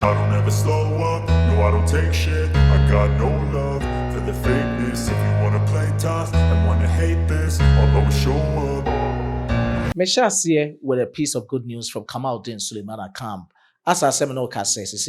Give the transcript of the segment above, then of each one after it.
I don't ever slow up, no I don't take shit. I got no love for the fakeness. If you wanna play tough and wanna hate this, I'll always show up. Meshas here with a piece of good news from Kamaldeen Suleiman camp. As our seminal says,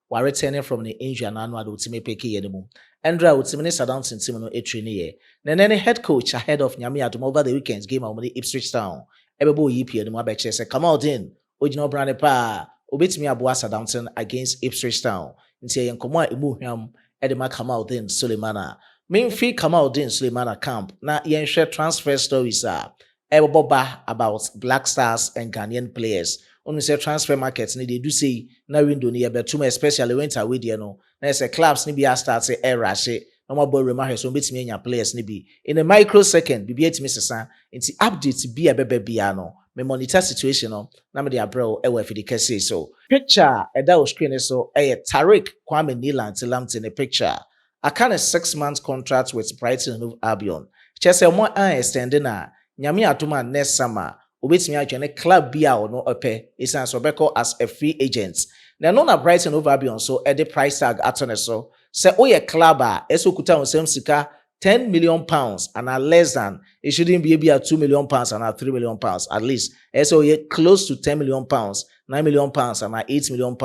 we're returning from the injury and annual ultimate peki yenimu. Andra ultimate Southampton team no etraining. Then head coach ahead of Nyami Adom over the weekend's game of the Ipswich Town. Ebebo yipi yenimu abeche se Kamaldeen Ojino Brande pa obetimi aboa Southampton against Ipswich Town. Nti yenkomo a emu hwam edema Kamaldeen Suleiman. Memfi Kamaldeen Suleiman camp na yenhwe transfer stories are. Boba about Black Stars and Ghanian players. Only say transfer markets they do say na window near betuma, especially winter with you know. Na say clubs ni be start say rush. No more boy remahe so betimi nya players ni be. In a microsecond, be etimi sesa nti update be a bia no. Me monitor situation no na me de abro e fi de kese so. Picture Addo'S screen so Tariq Kwame Lamptey'S in the picture. I can a 6 month contract with Brighton and Hove Albion. Chese mo an extending na Nyami Atuma next summer, obetimi atwene club bia no ope, isan so beko as a free agent. Na no na Brighton over Albion so the price tag atone so. Se oye club a eso kuta onsem sika £10 million and a less than it shouldn't be a £2 million and a £3 million at least. So ye close to £10 million, £9 million and a £8 million.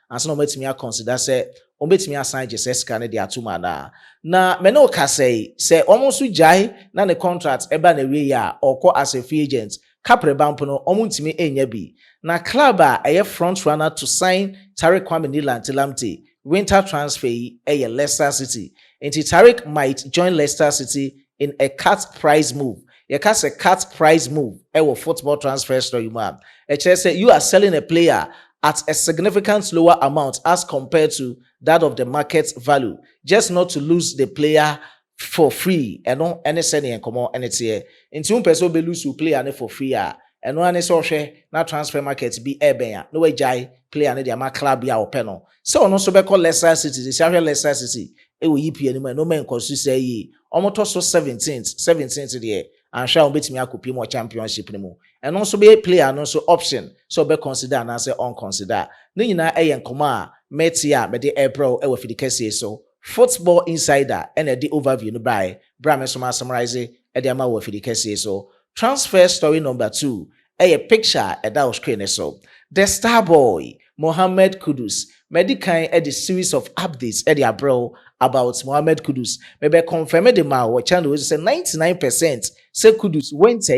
And so no betimi consider say obetimi assign Jesus scan de atuma na me no ka say almost jai na the contract eba na we ya or as a free agent capre bampo no omuntimi enya bi na club a front runner to sign Tariq Kwame Lamptey'S winter transfer Leicester City. Inti Tariq might join Leicester City in a cut price move. You can say cut price move football transfer story man. Say you are selling a player at a significant lower amount as compared to that of the market value, just not to lose the player for free. And no any sending and come on and it's here. Into person be lose to player for free. And no any social na transfer market be air no way jai player and the club ya or penal. So no so be call Leicester City, the Sheffield Leicester City. E will yipi anymore. No man consider say ye almost so 17th there. And shall bet me akupi more championship anymore. And also be a player and also option. So be consider and answer unconsider. Ni na nkoma metia me de April e we fi de kese so. Football Insider and the overview no by Bram so summarize e de ama we fi de kese so. Transfer story number 2. A picture Addo'S screen so. The star boy Mohammed Kudus medical the series of updates e de bro about Mohammed Kudus. Maybe confirm the ma what channel say 99% say Kudus went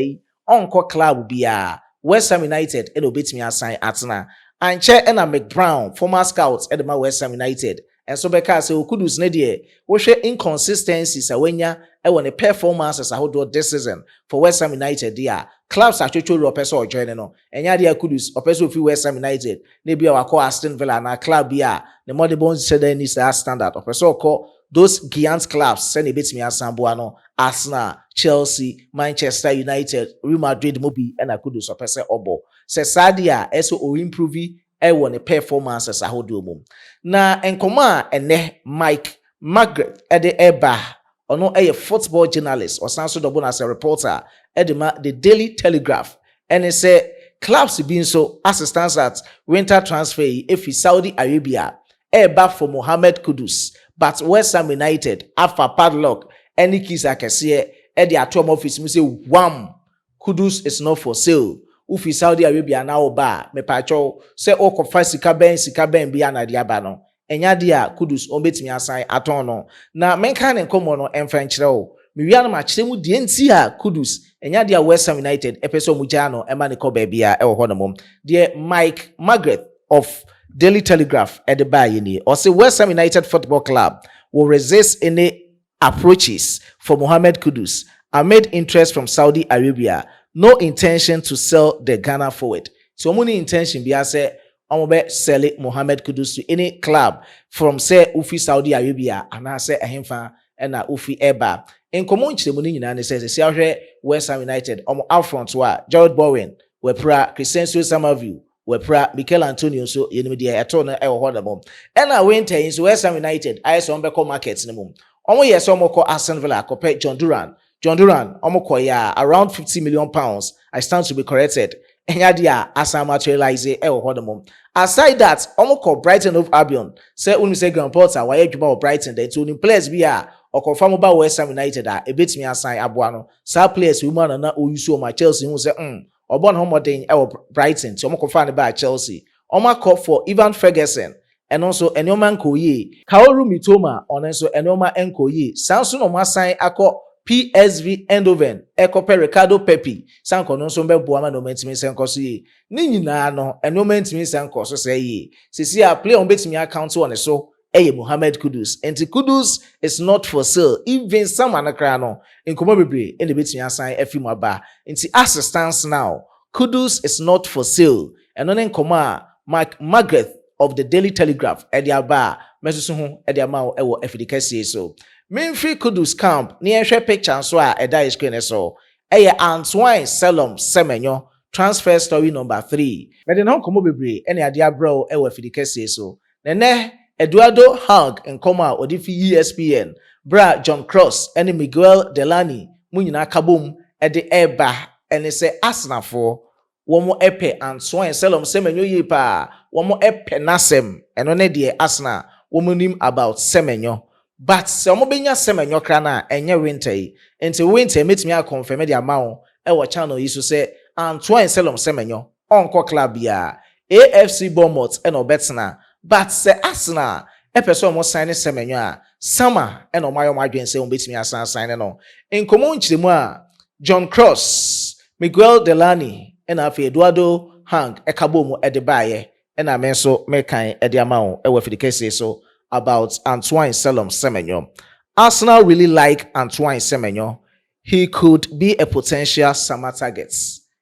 onko club bia West Ham United and obetimi assign atna. And chair and Mick Brown, former scouts at the West Ham United. And so because say Kudus ne de we share inconsistencies awenya e won the performances a hold this season for West Ham United there. Clubs are actually opeso or join no. Enya dia Kudus opeso fi West Ham United. Ne bia wa call Aston Villa na club bia the more the bones said needs that standard. Opeso call those Ghanian clubs send a bit me asambo ano Arsenal, Chelsea, Manchester United, Real Madrid mobi and a Kudus opese obo. Se sadia eso o improve e won the performances a hold mum. Na enkoma ene Mike Margaret e de eba ono a football journalist or sanso double as a reporter edema the Daily Telegraph and it say clubs being so assistance at winter transfer if Saudi Arabia eba for Mohammed Kudus but West Ham United after padlock any keys akese e de atom office mu say wham Kudus is not for sale. Ufi Saudi Arabia na oba me pacho se okofa sika ben bia na dia ba no enya dia Kudus on betimi assign aton no na menka ne nkomo no emfa nkyere o me wia no ma kyere mu die nti a Kudus enya dia West Ham United epeso mu gya no ema ne ko ba bia e wo ho no mom de Mike Margaret of Daily Telegraph at the Bayini or say West Ham United Football Club will resist any approaches for Mohammed Kudus amid interest from Saudi Arabia. No intention to sell the Ghana forward. So many intention be say omobe sell Mohammed Kudus to any club from say Ufi Saudi Arabia and I say ahemfa and na Ufi Eba. In common chimuni nyina says say West Ham United out front wa Gerald Bowen we pra Crescencio Summerview we pra Mikel Antonio so yenimi dia eto na e wo hoda mom. And na winter in West Ham United I so be call markets ni mum. Omo yes omo call Aston Villa copy John Duran, omokoya around £50 million. I stand to be corrected. Enya dia asa materialize e wo hodom. aside that omo call Brighton of Albion say unu say Graham Potter why adwuma of Brighton dey to uni players bi a okonfam ba West Ham United a ebetimi asan aboa no sa players we man na oyusu o Chelsea hu say obo no modern e Brighton ti omo konfa ne ba Chelsea omo call for Ivan Ferguson and also Enoma Nkoye Kaoru Mitoma on also Enoma Nkoye sanso no masan akọ PSV Eindhoven ekope Ricardo Pepi sanko no so mbebo ama no mentimi senko so ye ni nyina no eno mentimi senko so say ye sisi a play on betimi account on so eye Mohammed Kudus and Kudus is not for sale even some anakra no nkomo bebre ene betimi asan afimu aba nti assistance now Kudus is not for sale eno ne nkomo a Margaret of the Daily Telegraph aba mesusu ho ama ewo afidikase so Memphis Kudus camp near share picture so a screen so Antoine Selom Semenyo transfer story number 3 me de no komo bebre ene ade abro ewo afidikase so nene Eduardo Hug nkoma odifi ESPN bra John Cross ene Miguel Delany munyina kabom ede eba ene se Arsenal for womo epe Antoine Selom Semenyo yipa womo epe nasem eno ne de Arsenal womo nim about Semenyo but se omo benya Semenyo kra na enye winter yi enti winter metimi a confirm de amawo e wo channel yi so se Antoine Selom Semenyo onko club ya AFC Bournemouth eno betna but se Arsenal epe so omo sign Semenyo a sama eno mayo madwen se omo betimi asan sign no enkomo nchiremu a John Cross Miguel Delany ena afi Eduardo Hang ekabomu edebaye ena menso mekan ede amawo e wo fidikase so about Antoine Selom Semenyo. Arsenal really like Antoine Semenyo. He could be a potential summer target.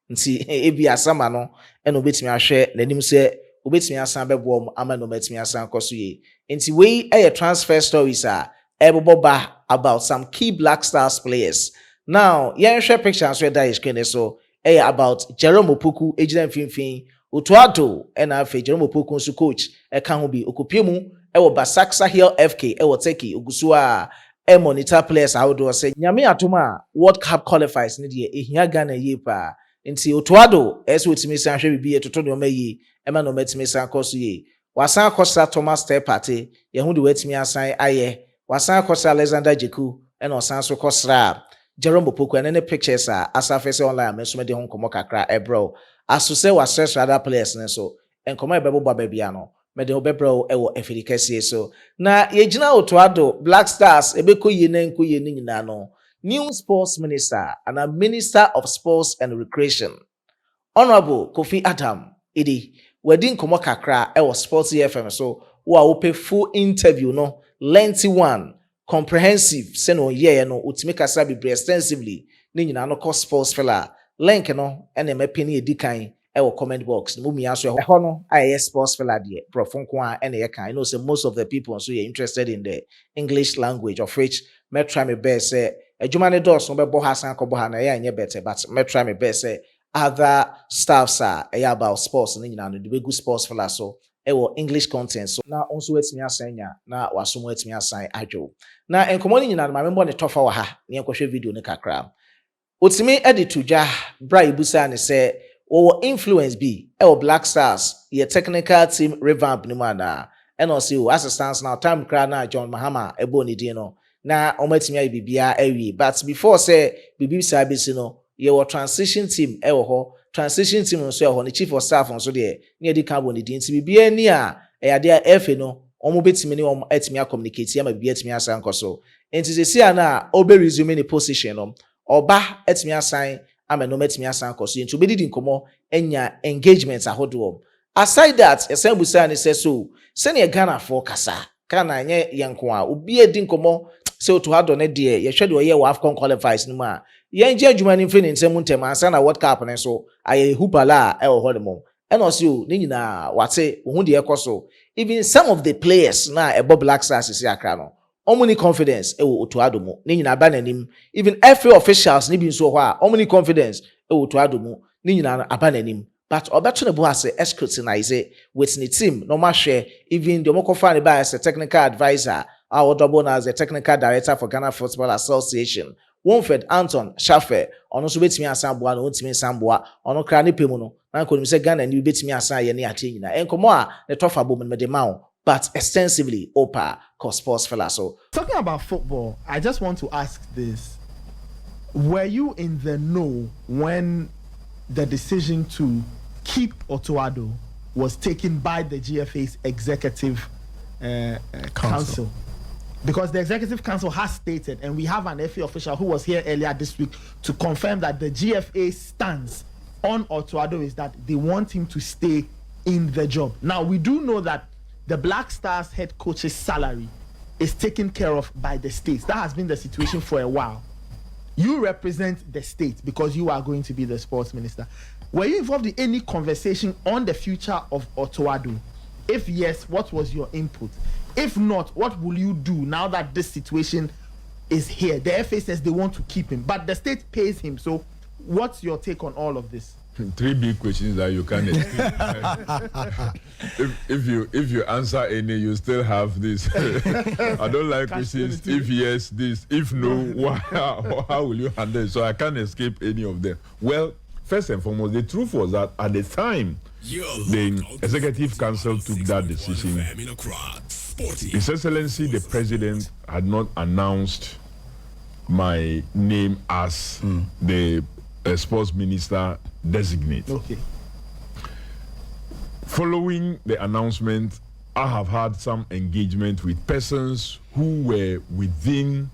Nti ebi asama no eno betimi ahwe nanim se obetimi asan bebo ama no betimi asan koso ye. Nti we transfer stories are eboba about some key Black Stars players. Now, yen share pictures where that is screen so about Jerome Opoku ejina mfimfin Addo'S and afi Jerome Opoku so coach kan ho bi okupiemu ewo Basaksa Hill FK ewo Turkey ogusua monitor players Addo'S say nyame atoma World Cup qualifiers ne de ehia Ghana ye pa nti Addo'S eso otimi san hwe bibi etoto de omayi ema no matimi san koso ye wasan kosa Thomas Partey ye hu de watimi asan aye wasan kosa Alexander Jeku ena osan so kosra Jerome Opoku and any pictures asafese online mesome de ho komo kakra ebro aso se was other players ne so enkomo ebebo babia no me de obebro ewo efidikase so na yegina Addo'S Black Stars ebekoye na nkoye ni nyina no new sports minister and a minister of sports and recreation Honorable Kofi Adam idi wedi nkomo kakra ewo Sports FM so wo pay full interview no lengthy one comprehensive se no ye no utimi kasa bi extensively ni nyina no cost sports fella link no ene mapeni edikan e wo comment box no mi aso e ho no aye sports fella de profonko a ene ye kan you know say most of the people so you interested in the English language of which me try me best say adwuma ne dos no be bo hasan ko bo ha na ye anye better but me try me best say other staffs are about sports ni nyina no de be good sports fella so ewo English content so na onso wetimi asanya na wasomo wetimi asan adwo na enkomo ni nyina ma membo ne tofa wa ha ne enkohwe video ne kakra otimi editujwa bra ibusa ne se wo influence bi ewo Black Stars ye technical team revamp ni mana eno se o assistance now time kra na John Mahama ebo ni din no na omatimi ayi bibia awi but before say bibi service no ye wo transition team ewo ho transition team nso eho ne chief of staff nso de ne edi kan boni din ti bibia ni a eyade a efe no omo betimi ni omo etimi communicate ya ma bibia etimi asan koso enti se sia na obe resume ni position no oba etimi asan ameno metimi asan koso enti obedi di nkomo enya engagement ahodo aside that esen busa ni se so se ne Ghana for kasa kana nye yenko a obi edi nkomo se Addo'S ne de ye hwe de oye wa AFCON qualifiers ni ma yenje adwuma ni mfini nsem ntem ansa na World Cup ne so aye hupala e wo hodemo eno se o ni nyina wate wo hu de ekoso even some of the players na ebo Black Stars isi akra no omuni confidence e wo Addo'S mu ni nyina ba nanim even FA officials ni bi nso ho a omuni confidence e wo Addo'S mu ni nyina aba nanim but obeto ne bo ase scrutinize with the team no ma hwe even the omokofa ne ba as a technical advisor our double as a technical director for Ghana Football Association Wonfred Anton Schaffer ono so betimi asan boa no ontimi san boa ono kra ne pemu no na ko nim se Ghana ni betimi asan ye ne ate nyina enkomo a ne tofa bom me de mawo but extensively opa sports fella. So talking about football, I just want to ask this: were you in the know when the decision to keep Addo was taken by the GFA's executive council? Because the executive council has stated, and we have an FA official who was here earlier this week to confirm that the GFA's stance on Addo is that they want him to stay in the job. Now, we do know that the Black Stars head coach's salary is taken care of by the states. That has been the situation for a while. You represent the state because you are going to be the sports minister. Were you involved in any conversation on the future of Addo? If yes, what was your input? If not, what will you do now that this situation is here? The FA says they want to keep him, but the state pays him. So what's your take on all of this? 3 big questions that you can't if you answer any, you still have this. I don't like questions. If yes, this. If no, how will you handle it? So I can't escape any of them. Well, first and foremost, the truth was that at the time the Executive Council took that decision, His Excellency the President had not announced my name as the sports minister designate. Okay. Following the announcement, I have had some engagement with persons who were within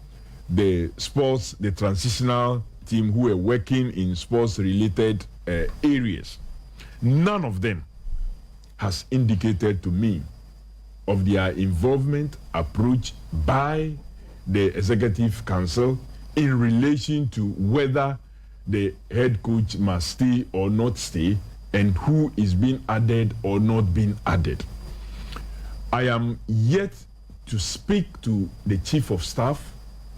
the sports, the transitional team, who were working in sports-related areas. None of them has indicated to me of their involvement approach by the Executive Council in relation to whether the head coach must stay or not stay, and who is being added or not being added. I am yet to speak to the Chief of Staff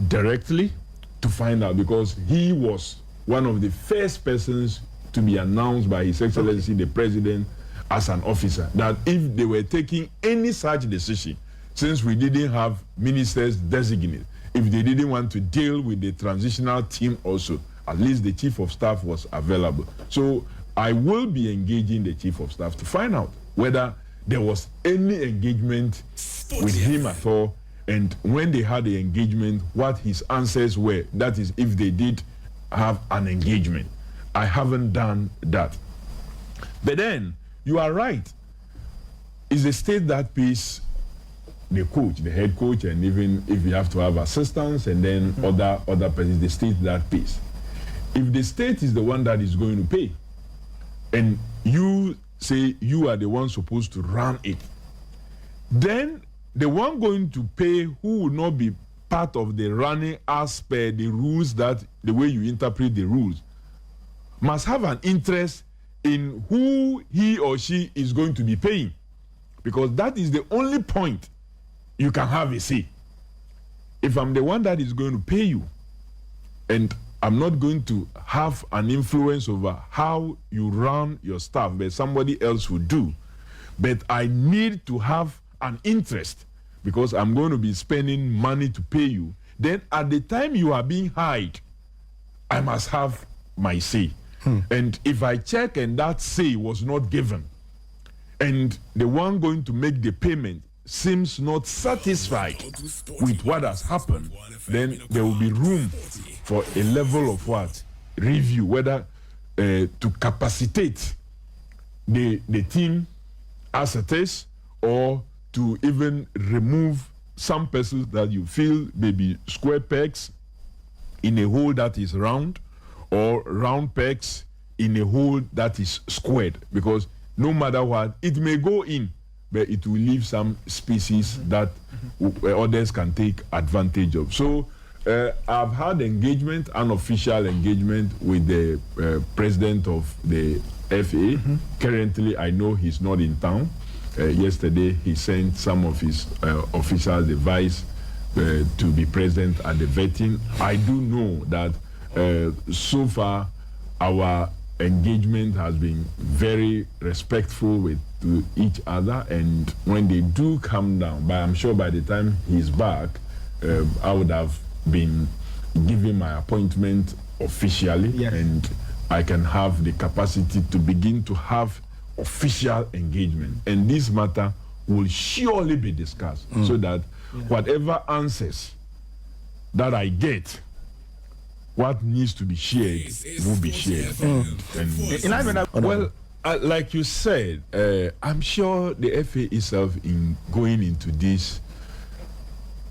directly to find out, because he was one of the first persons to be announced by His Excellency the President as an officer, that if they were taking any such decision, since we didn't have ministers designated, if they didn't want to deal with the transitional team also, at least the Chief of Staff was available. So I will be engaging the Chief of Staff to find out whether there was any engagement with him at all, and when they had the engagement, what his answers were. That is, if they did have an engagement. I haven't done that. But then, you are right. It's the state that pays the coach, the head coach, and even if you have to have assistants and then other persons, the state that pays. If the state is the one that is going to pay, and you say you are the one supposed to run it, then the one going to pay, who will not be part of the running as per the rules, that the way you interpret the rules, must have an interest in who he or she is going to be paying, because that is the only point you can have a say. If I'm the one that is going to pay you, and I'm not going to have an influence over how you run your staff, but somebody else will do. But I need to have an interest, because I'm going to be spending money to pay you. Then at the time you are being hired, I must have my say. And if I check and that say was not given, and the one going to make the payment seems not satisfied with what has happened, then there will be room for a level of what? Review, whether to capacitate the team as it is, or to even remove some persons that you feel may be square pegs in a hole that is round, or round pegs in a hole that is squared, because no matter what, it may go in, but it will leave some species that others can take advantage of. So I've had engagement, unofficial engagement, with the president of the FA. Currently, I know he's not in town. Yesterday, he sent some of his officials, the vice, to be present at the vetting. I do know that so far our engagement has been very respectful with each other, and when they do come down, but I'm sure by the time he's back, I would have been given my appointment officially, Yes. and I can have the capacity to begin to have official engagement. And this matter will surely be discussed so that whatever answers that I get, what needs to be shared will be shared. In line with that, Well, like you said, I'm sure the FA itself, in going into these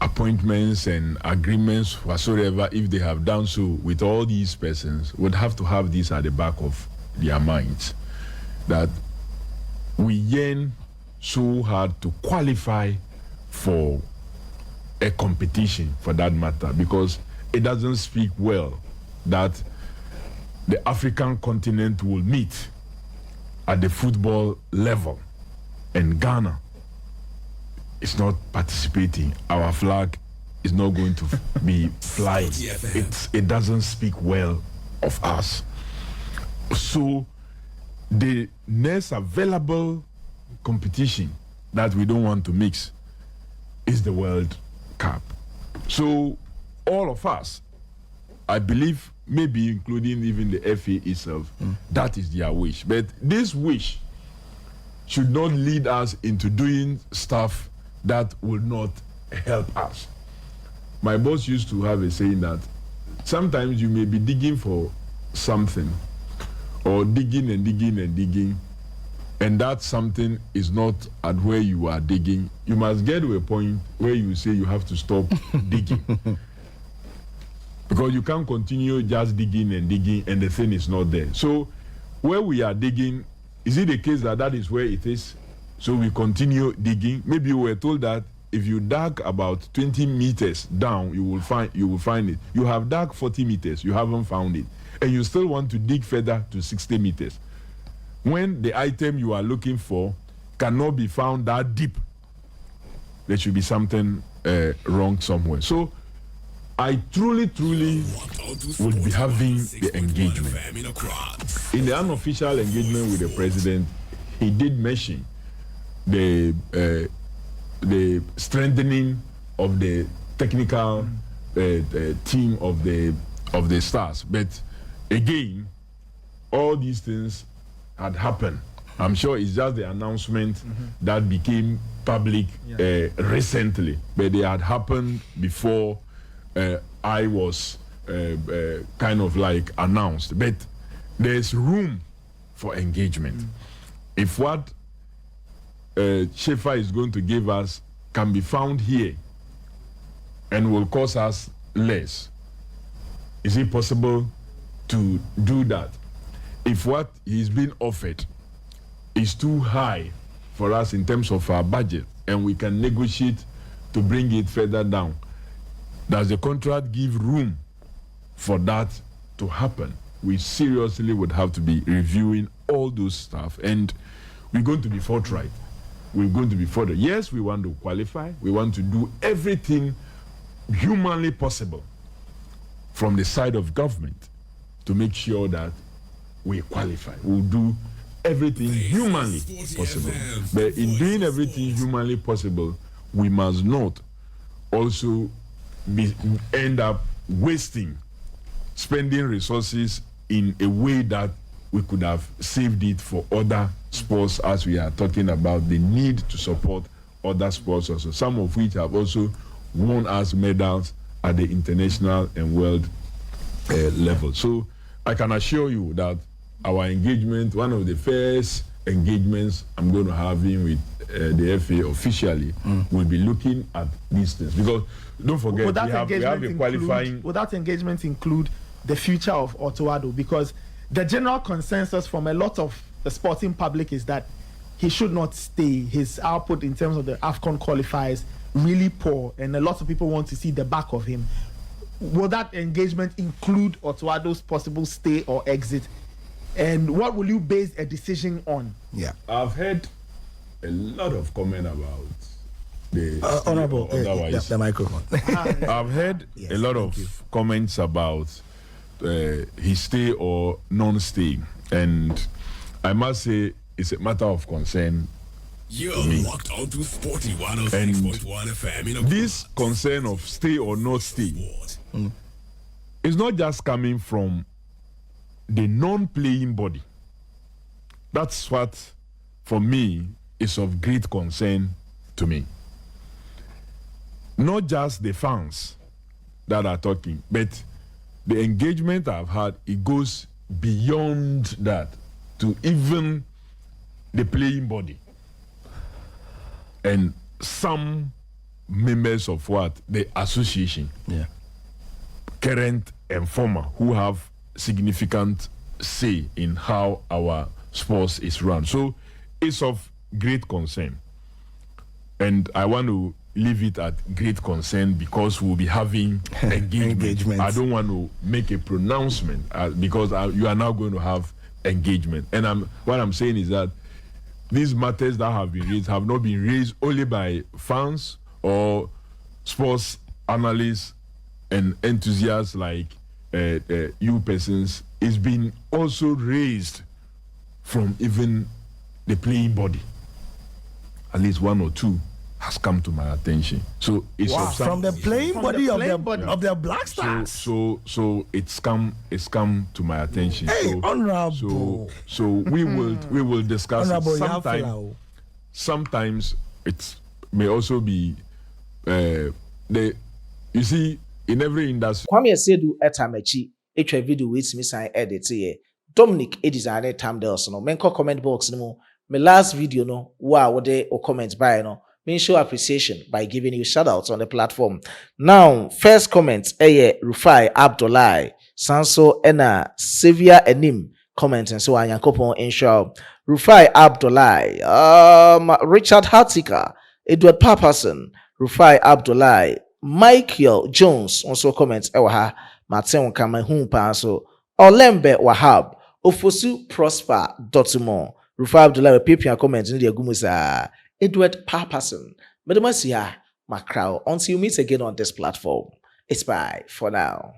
appointments and agreements whatsoever, if they have done so with all these persons, would have to have this at the back of their minds, that we yearn so hard to qualify for a competition, for that matter, because it doesn't speak well that the African continent will meet at the football level and Ghana is not participating. Our flag is not going to be flying. It doesn't speak well of us. So the next available competition that we don't want to mix is the World Cup. So all of us, I believe, maybe including even the FA itself, that is their wish. But this wish should not lead us into doing stuff that will not help us. My boss used to have a saying that sometimes you may be digging for something, or digging and digging and digging, and that something is not at where you are digging. You must get to a point where you say you have to stop digging. Because you can't continue just digging and digging and the thing is not there. So where we are digging, is it the case that that is where it is? So we continue digging. Maybe you were told that if you dug about 20 meters down, you will find it. You have dug 40 meters, you haven't found it. And you still want to dig further to 60 meters. When the item you are looking for cannot be found that deep, there should be something wrong somewhere. So I truly would be having the engagement. In the unofficial engagement with the president, he did mention the strengthening of the technical team of the Stars. But again, all these things had happened. I'm sure it's just the announcement that became public recently, but they had happened before I was kind of like announced. But there's room for engagement. If what Schaefer is going to give us can be found here and will cost us less, is it possible to do that? If what is being offered is too high for us in terms of our budget and we can negotiate to bring it further down, does the contract give room for that to happen? We seriously would have to be reviewing all those stuff, and we're going to be forthright. We're going to be further. Yes, we want to qualify. We want to do everything humanly possible from the side of government to make sure that we qualify. We'll do everything humanly possible. But in doing everything humanly possible, we must not also end up spending resources in a way that we could have saved it for other sports, as we are talking about the need to support other sports also, some of which have also won us medals at the international and world level. So I can assure you that our engagement, one of the first engagements I'm going to have in with the FA officially, will be looking at these things. Because don't forget, we have a qualifying... Would that engagement include the future of Addo'S? Because the general consensus from a lot of the sporting public is that he should not stay. His output in terms of the AFCON qualifiers really poor, and a lot of people want to see the back of him. Will that engagement include Addo'S' possible stay or exit? And what will you base a decision on? Yeah, I've heard a lot of comment about the honorable otherwise. The microphone. I've heard a lot of comments about his stay or non-stay, and I must say it's a matter of concern. You're locked onto Sporty 106.1 FM. This concern of stay or not stay it's not just coming from the non-playing body. That's what, for me, is of great concern to me. Not just the fans that are talking, but the engagement I've had, it goes beyond that to even the playing body. And some members of the association, current and former, who have significant say in how our sports is run. So it's of great concern. And I want to leave it at great concern because we'll be having engagement. I don't want to make a pronouncement because you are now going to have engagement. And what I'm saying is that these matters that have been raised have not been raised only by fans or sports analysts and enthusiasts like you persons. It's been also raised from even the playing body. At least one or two has come to my attention. So it's from the playing body of the Black Stars. So it's come to my attention. Hey, honorable. So we will discuss it. Sometimes it may also be you see, in every industry. Kwame Asedu etamachi etwa video with me sign edit here. Dominic design thumbnails no. Menko comment box no. My last video no. Wow, what they or comment by no. Mean show appreciation by giving you shout outs on the platform. Now, first comment, Rufai Abdullahi, Sanso Ena, Xavier Enim, comment and so on. Yankopon ensure Rufai Abdullahi, Richard Hartika, Edward Papason, Rufai Abdullahi, Michael Jones, also comments, Ewaha, Martin Kamahun Panso, Olembe Wahab, Ofosu Prosper, Dotumo, Rufai Abdullahi, Pipian comments in the Agumusa. Edward Papason. Madamasia, Macrow. Until you meet again on this platform. It's bye for now.